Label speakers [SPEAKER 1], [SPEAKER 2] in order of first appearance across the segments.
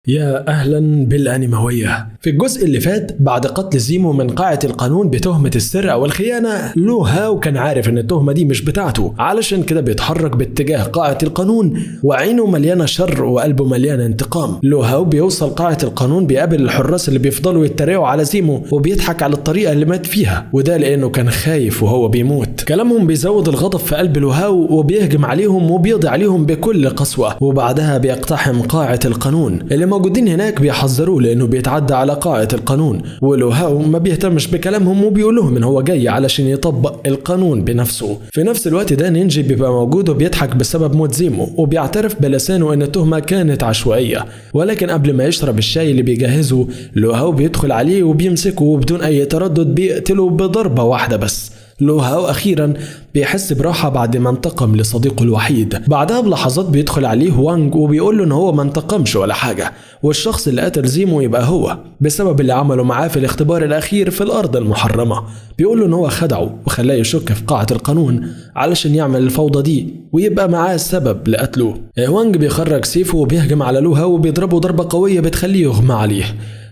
[SPEAKER 1] يا أهلا بالأنيموية. في الجزء اللي فات بعد قتل زيمو من قاعة القانون بتهمة السرقة والخيانة، لو هاو كان عارف ان التهمة دي مش بتاعته، علشان كده بيتحرك باتجاه قاعة القانون وعينه مليانة شر وقلبه مليان انتقام. لو هاو بيوصل قاعة القانون بيقابل الحراس اللي بيفضلوا يتريقوا على زيمو وبيضحك على الطريقة اللي مات فيها، وده لأنه كان خايف وهو بيموت. كلامهم بيزود الغضب في قلب لو هاو وبيهجم عليهم وبيقضي عليهم بكل قسوة، وبعدها بيقتحم قاعة القانون. اللي موجودين هناك بيحذروه لأنه بيتعدى على قاعة القانون، ولو هاو ما بيهتمش بكلامهم وبيقول لهم إن هو جاي علشان يطبق القانون بنفسه. في نفس الوقت ده نينجي بيبقى موجود وبيضحك بسبب موت زيمو، وبيعترف بلسانه إن التهمة كانت عشوائية. ولكن قبل ما يشرب الشاي اللي بيجهزه، لو هاو بيدخل عليه وبيمسكه وبدون أي تردد بيقتله بضربة واحدة بس. لو هاو أخيرا بيحس براحة بعد ما انتقم لصديقه الوحيد. بعدها بلحظات بيدخل عليه وانج وبيقول له ان هو ما انتقمش ولا حاجة، والشخص اللي قتل زيمو يبقى هو بسبب اللي عمله معاه في الاختبار الأخير في الأرض المحرمة. بيقول له ان هو خدعه وخلاه يشك في قاعة القانون علشان يعمل الفوضى دي ويبقى معاه السبب لقتله. وانج بيخرج سيفه وبيهجم على لو هاو وبيضربه ضربة قوية بتخليه يغمى عليه.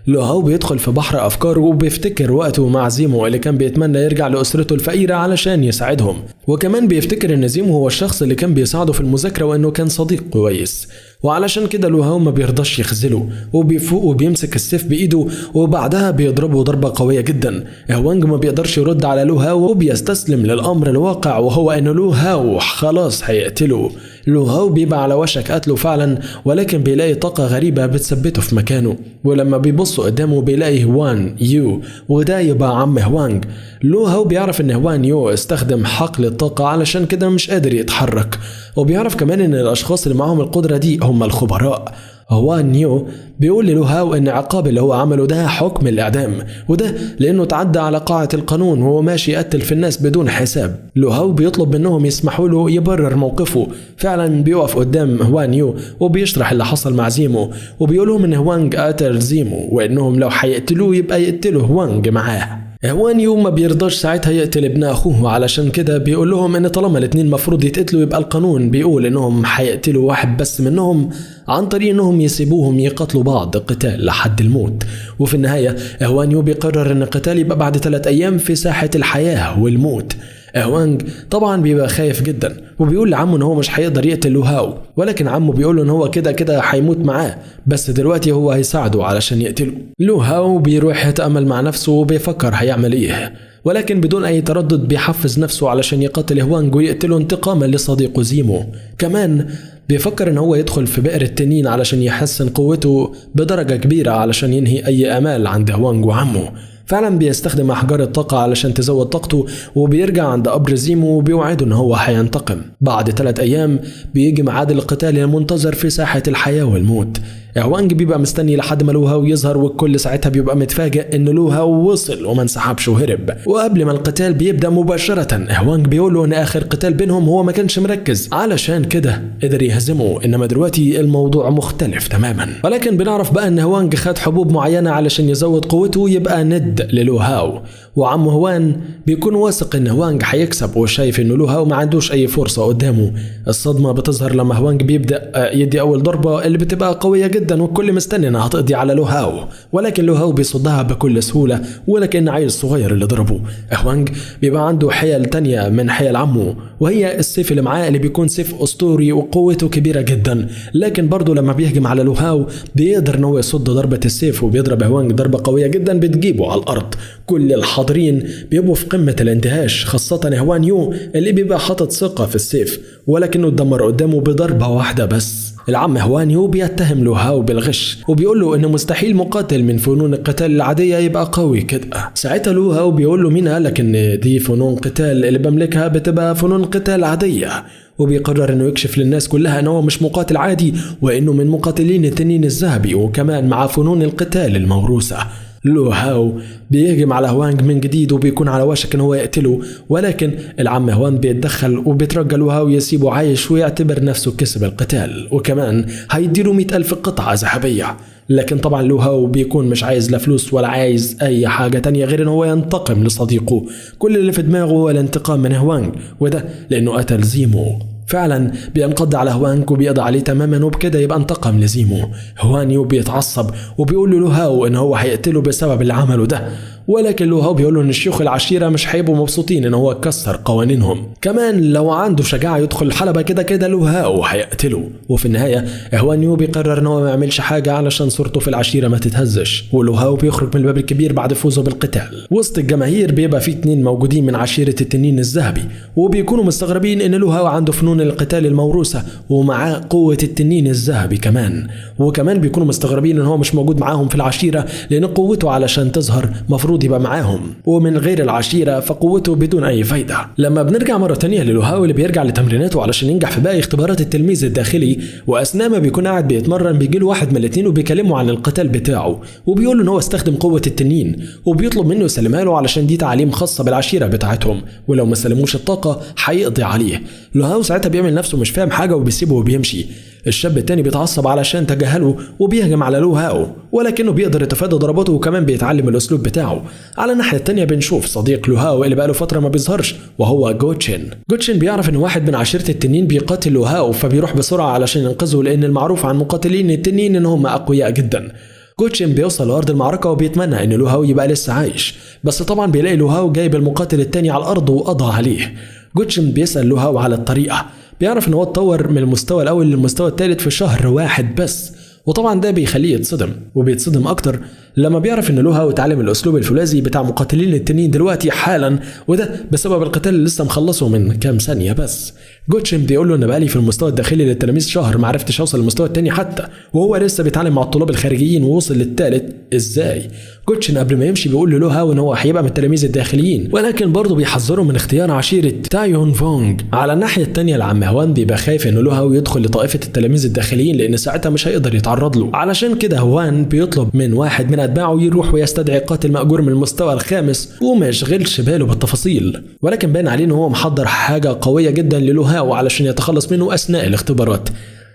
[SPEAKER 1] لو هاو بيدخل في بحر أفكاره وبيفتكر وقته مع زيمو اللي كان بيتمنى يرجع لأسرته الفقيرة علشان يساعدهم، وكمان بيفتكر إن زيمو هو الشخص اللي كان بيساعده في المذاكرة وإنه كان صديق كويس، وعلشان كده لو هاو ما بيرضاش يخذله وبيفوق وبيمسك السيف بإيده وبعدها بيضربه ضربة قوية جدا. وانج ما بيقدرش يرد على لو هاو وبيستسلم للأمر الواقع، وهو إنه لو هاو خلاص هيقتله. لو هاو بيبقى على وشك قتله فعلا، ولكن بيلاقي طاقة غريبة بتثبته في مكانه، ولما بيبص قدامه بيلاقي هوان يو، وده يبقى عم هوانج. لو هاو بيعرف ان هوان يو استخدم حقل الطاقة علشان كده مش قادر يتحرك، وبيعرف كمان ان الاشخاص اللي معهم القدرة دي هم الخبراء. هوان يو بيقول للو هاو ان عقاب اللي هو عمله ده حكم الاعدام، وده لانه تعدى على قاعة القانون وهو ماشي يقتل في الناس بدون حساب. لو هاو بيطلب منهم يسمحوا له يبرر موقفه. فعلا بيقف قدام هوان يو وبيشرح اللي حصل مع زيمو، وبيقولهم ان هوانج قتل زيمو وانهم لو هيقتلوه يبقى يقتلوا هوانج معاه. هوان يو ما بيرضاش ساعتها يقتل ابن اخوه، علشان كده بيقول لهم ان طالما الاتنين مفروض يتقتلوا يبقى القانون بيقول انهم هيقتلوا واحد بس منهم عن طريق انهم يسيبوهم يقتلوا بعض قتال لحد الموت. وفي النهاية هوان يو بيقرر ان القتال يبقى بعد 3 أيام في ساحة الحياة والموت. هوانج طبعا بيبقى خايف جدا وبيقول لعمه ان هو مش هيقدر يقتل لو هاو، ولكن عمه بيقول له ان هو كده كده هيموت معاه، بس دلوقتي هو هيساعده علشان يقتله. لو هاو بيروح يتأمل مع نفسه وبيفكر هيعمل ايه، ولكن بدون اي تردد بيحفز نفسه علشان يقتل هوانج ويقتله انتقاما لصديقه زيمو. كمان بيفكر ان هو يدخل في بئر التنين علشان يحسن قوته بدرجة كبيرة علشان ينهي اي امال عند هوانج وعمه. فعلا بيستخدم احجار الطاقة علشان تزود طاقته، وبيرجع عند قبر زيمو وبيوعده ان هو هينتقم. بعد 3 أيام بيجي ميعاد القتال المنتظر في ساحة الحياة والموت. هوانج بيبقى مستني لحد ما لو هاو يظهر، والكل ساعتها بيبقى متفاجئ ان لو هاو وصل وما انسحبش وهرب. وقبل ما القتال بيبدأ مباشرة هوانج بيقول له ان اخر قتال بينهم هو ما كانش مركز، علشان كده قدر يهزمه، انما دلوقتي الموضوع مختلف تماما. ولكن بنعرف بقى ان هوانج خد حبوب معينة علشان يزود قوته يبقى ند للو هاو، وعم هوان بيكون واثق ان هوانج هيكسب وشايف ان لو هاو ما عندوش اي فرصة قدامه. الصدمة بتظهر لما هوانج بيبدأ يدي اول ضربة اللي بتبقى قوية جدا والكل مستني انها هتقضي على لو هاو، ولكن لو هاو بيصدها بكل سهولة ولكن عيل صغير اللي ضربه. هوانج بيبقى عنده حيل تانية من حيل عمه، وهي السيف اللي معاه اللي بيكون سيف اسطوري وقوته كبيرة جدا، لكن برضه لما بيهجم على لو هاو بيقدر ان هو يصد ضربة السيف وبيضرب هوانج ضربة قوية جدا بتجيبه على الارض. كل الحاضرين بيبقوا في قمة الاندهاش، خاصة هوان يو اللي بيبقى حاطط ثقة في السيف، ولكنه اتدمر قدامه بضربة واحدة بس. العم هوان يو بيتهم لو هاو بالغش وبيقول له انه مستحيل مقاتل من فنون القتال العادية يبقى قوي كده. ساعتها لو هاو بيقول له مين قالك ان دي فنون قتال اللي بملكها بتبقى فنون قتال عادية، وبيقرر انه يكشف للناس كلها انه مش مقاتل عادي وانه من مقاتلين التنين الذهبي وكمان مع فنون القتال الموروثة. لو هاو بيهجم على هوانج من جديد وبيكون على وشك ان هو يقتله، ولكن العم هوان بيتدخل وبيترجى لو هاو يسيبه عايش ويعتبر نفسه كسب القتال، وكمان هيديله 100,000 قطعة ذهبية. لكن طبعا لو هاو بيكون مش عايز لا فلوس ولا عايز اي حاجة تانية غير ان هو ينتقم لصديقه. كل اللي في دماغه هو الانتقام من هوانج، وده لانه قتل زيمو. فعلا بينقض على هوانك وبيقضي عليه تماما، وبكده يبقى انتقم لزيمو. هوان يو بيتعصب وبيقول له لو هاو ان هو هيقتله بسبب اللي عمله ده، ولكن لو هاو بيقول له ان الشيوخ العشيرة مش هيبقوا مبسوطين ان هو كسر قوانينهم. كمان لو عنده شجاعة يدخل الحلبة كده لو هاو هيقتله. وفي النهاية هوان يو بيقرر ان هو ما يعملش حاجة علشان صورته في العشيرة ما تتهزش، ولو هاو بيخرج من الباب الكبير بعد فوزه بالقتال. وسط الجماهير بيبقى في 2 موجودين من عشيرة التنين الذهبي، وبيكونوا مستغربين ان لو هاو عنده فنون القتال الموروثة ومعاه قوة التنين الذهبي كمان، وكمان بيكونوا مستغربين ان هو مش موجود معاهم في العشيرة لان قوته علشان تظهر مفروض يبقى معاهم، ومن غير العشيرة فقوته بدون اي فايدة. لما بنرجع مرة تانية للو هاو اللي بيرجع لتمريناته علشان ينجح في باقي اختبارات التلميذ الداخلي، واثناء ما بيكون قاعد بيتمرن بيجيله واحد من الاتنين وبيكلمه عن القتال بتاعه، وبيقول له ان هو استخدم قوة التنين، وبيطلب منه يسلمها له علشان دي تعليم خاصة بالعشيرة بتاعتهم، ولو ما سلموش الطاقة هيقضي عليه. لو هاو ساعتها بيعمل نفسه مش فاهم حاجة وبيسيبه وبيمشي. الشاب التاني بيتعصب علشان تجاهله وبيهجم على لو هاو، ولكنه بيقدر يتفادى ضرباته وكمان بيتعلم الاسلوب بتاعه. على الناحيه التانيه بنشوف صديق لو هاو اللي بقاله فتره ما بيظهرش وهو جوتشين بيعرف ان واحد من عشيره التنين بيقاتل لو هاو، فبيروح بسرعه علشان ينقذه، لان المعروف عن مقاتلين التنين ان هم اقوياء جدا. جوتشين بيوصل لأرض المعركة وبيتمنى ان لو هاو يبقى لسه عايش، بس طبعا بيلاقي لو هاو جايب المقاتل التاني على الارض وقضى عليه. جوتشين بيسأل لو هاو على الطريقة، بيعرف ان هو اتطور من المستوى الاول للمستوى الثالث في شهر واحد بس، وطبعا ده بيخليه يتصدم، وبيتصدم اكتر لما بيعرف ان لو هاو اتعلم الاسلوب الفولاذي بتاع مقاتلين التنين دلوقتي حالا، وده بسبب القتال اللي لسه مخلصه من كام ثانيه بس. جوتشين بيقول له ان بقالي في المستوى الداخلي للتلاميذ شهر ما عرفتش اوصل للمستوى الثاني حتى، وهو لسه بيتعلم مع الطلاب الخارجيين ووصل للثالث ازاي؟ جوتشين قبل ما يمشي بيقول للو هاو ان هو هيبقى من التلاميذ الداخليين، ولكن برضه بيحذره من اختيار عشيره تايون فونج. على الناحيه الثانيه العم هوان بيبقى خايف ان لو هاو يدخل لطائفه التلاميذ الداخليين لان ساعتها مش هيقدر يتعرض له، علشان كده هوان بيطلب من واحد من اتباعه يروح ويستدعي قاتل مأجور من المستوى الخامس وما يشغلش باله بالتفاصيل، ولكن باين عليه ان هو محضر حاجه قويه جدا للو هاو علشان يتخلص منه اثناء الاختبارات.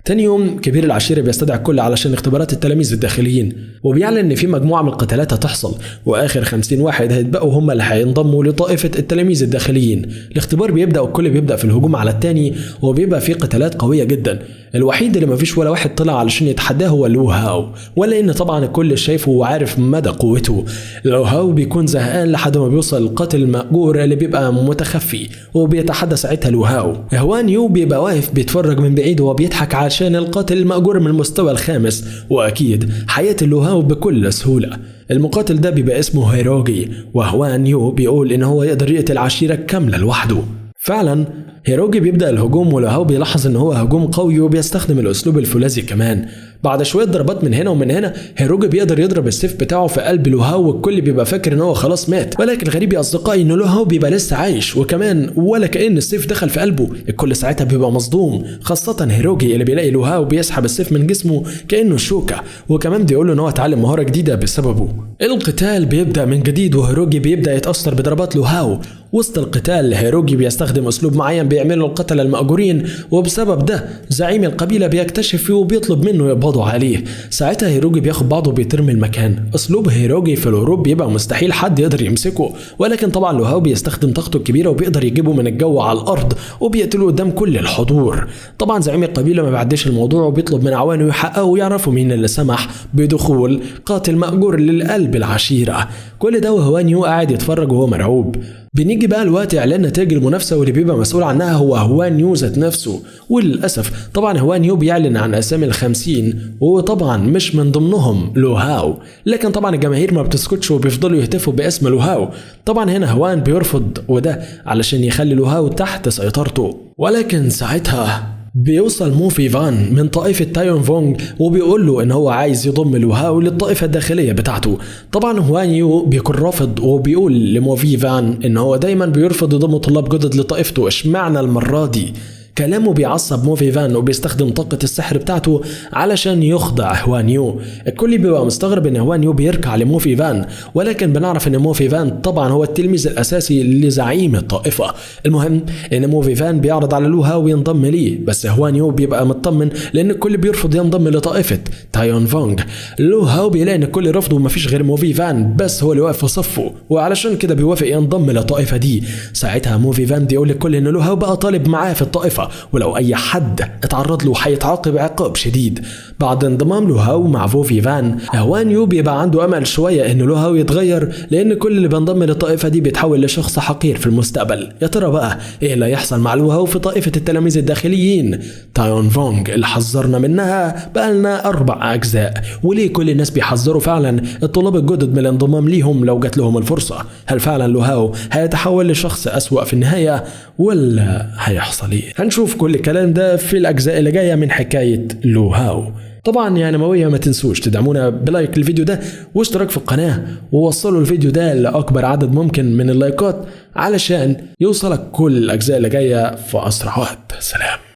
[SPEAKER 1] تاني يوم كبير العشيرة بيستدعي الكل علشان اختبارات التلاميذ الداخليين، وبيعلن ان في مجموعة من القتالات هتحصل، واخر 50 واحد هيتبقوا هم اللي هينضموا لطائفة التلاميذ الداخليين. الاختبار بيبدأ والكل بيبدأ في الهجوم على التاني، وبيبقى فيه قتالات قوية جدا. الوحيد اللي مفيش ولا واحد طلع علشان يتحداه هو لو هاو، ولا ان طبعا الكل شايفه وعارف مدى قوته. لو هاو بيكون زهقان لحد ما بيوصل القاتل المأجور اللي بيبقى متخفي، وبيتحدى ساعتها لو هاو. هوان يو بيبقى واقف بيتفرج من بعيد وبيضحك عشان القاتل المأجور من المستوى الخامس، واكيد حياة لو هاو بكل سهولة. المقاتل ده بيبقى اسمه هيروغي، وهوان يو بيقول ان هو يقدر يقتل عشيرة كاملة لوحده. فعلا هيروغي بيبدأ الهجوم، ولو هاو بيلاحظ ان هو هجوم قوي وبيستخدم الاسلوب الفولاذي كمان. بعد شويه ضربات من هنا ومن هنا هيروغي بيقدر يضرب السيف بتاعه في قلب لو هاو، والكل بيبقى فاكر ان هو خلاص مات، ولكن الغريب يا اصدقائي ان لو هاو بيبقى لسه عايش، وكمان ولا كأن السيف دخل في قلبه. الكل ساعتها بيبقى مصدوم، خاصه هيروغي اللي بيلاقي لو هاو بيسحب السيف من جسمه كأنه شوكه، وكمان بيقول له ان هو اتعلم مهاره جديده بسببه. القتال بيبدأ من جديد، وهيروغي بيبدأ يتأثر بضربات لو هاو. وسط القتال هيروغي بيستخدم اسلوب معين بيعمله القتله المأجورين، وبسبب ده زعيم القبيله بيكتشف فيه وبيطلب منه يقبضوا عليه. ساعتها هيروغي بياخد بعضه وبيترمي المكان. اسلوب هيروغي في الهروب بيبقى مستحيل حد يقدر يمسكه، ولكن طبعا لو هاو بيستخدم طاقته الكبيره وبيقدر يجيبه من الجو على الارض وبيقتله قدام كل الحضور. طبعا زعيم القبيله ما بيعديش الموضوع وبيطلب من عوانه يحققوا ويعرفوا مين اللي سمح بدخول قاتل مأجور للقلب العشيره. كل ده وهوان يو قاعد يتفرج وهو مرعوب. بنيجي بقى الوقت اعلان نتائج المنافسه، واللي بيبقى مسؤول عنها هو هوان يو ذات نفسه. وللاسف طبعا هوان يو بيعلن عن اسامي ال50، وطبعا مش من ضمنهم لو هاو، لكن طبعا الجماهير ما بتسكتش وبيفضلوا يهتفوا باسم لو هاو. طبعا هنا هوان بيرفض، وده علشان يخلي لو هاو تحت سيطرته. ولكن ساعتها بيوصل مو في فان من طائفة تايون فونج وبيقول له ان هو عايز يضم لو هاو للطائفة الداخلية بتاعته. طبعا هوان يو بيكون رافض، وبيقول لمو في فان ان هو دايما بيرفض يضم طلاب جدد لطائفته، اشمعنى المرة دي؟ كلامه بيعصب مو في فان، وبيستخدم طاقة السحر بتاعته علشان يخضع هوان يو. الكل بيبقى مستغرب ان هوان يو بيركع لمو في فان، ولكن بنعرف ان مو في فان طبعا هو التلميذ الاساسي لزعيم الطائفة. المهم ان مو في فان بيعرض على لو هاو ينضم ليه، بس هوان يو بيبقى مطمن لان الكل بيرفض ينضم لطائفة تايون فونج. لو هاو بيلاقي ان الكل رفضه ومفيش غير مو في فان بس هو اللي واقف في صفه، وعلشان كده بيوافق ينضم للطائفة دي. ساعتها مو في فان بيقول للكل ان لو هاو بقى طالب معاه في الطائفة، الشرطة، ولو أي حد اتعرض له هيتعاقب عقاب شديد. بعد انضمام لو هاو مع فوفي فان، هوان يو بيبقى عنده أمل شوية إنه لو هاو يتغير، لأن كل اللي بينضم للطائفة دي بيتحول لشخص حقير في المستقبل. يا ترى بقى إيه اللي هيحصل مع لو هاو في طائفة التلاميذ الداخليين تايون فونغ اللي حذرنا منها بقالنا 4 أجزاء؟ وليه كل الناس بيحذروا فعلا الطلاب الجدد من الانضمام ليهم لو جات لهم الفرصة؟ هل فعلا لو هاو هيتحول لشخص أسوأ في النهاية ولا هيحصل ايه؟ هنشوف كل الكلام ده في الأجزاء اللي جاية من حكاية لو هاو. طبعا يا نموية ما تنسوش تدعمونا بلايك للفيديو ده واشتراك في القناة، ووصلوا الفيديو ده لأكبر عدد ممكن من اللايكات علشان يوصلك كل الأجزاء اللي جاية في أسرع وقت. سلام.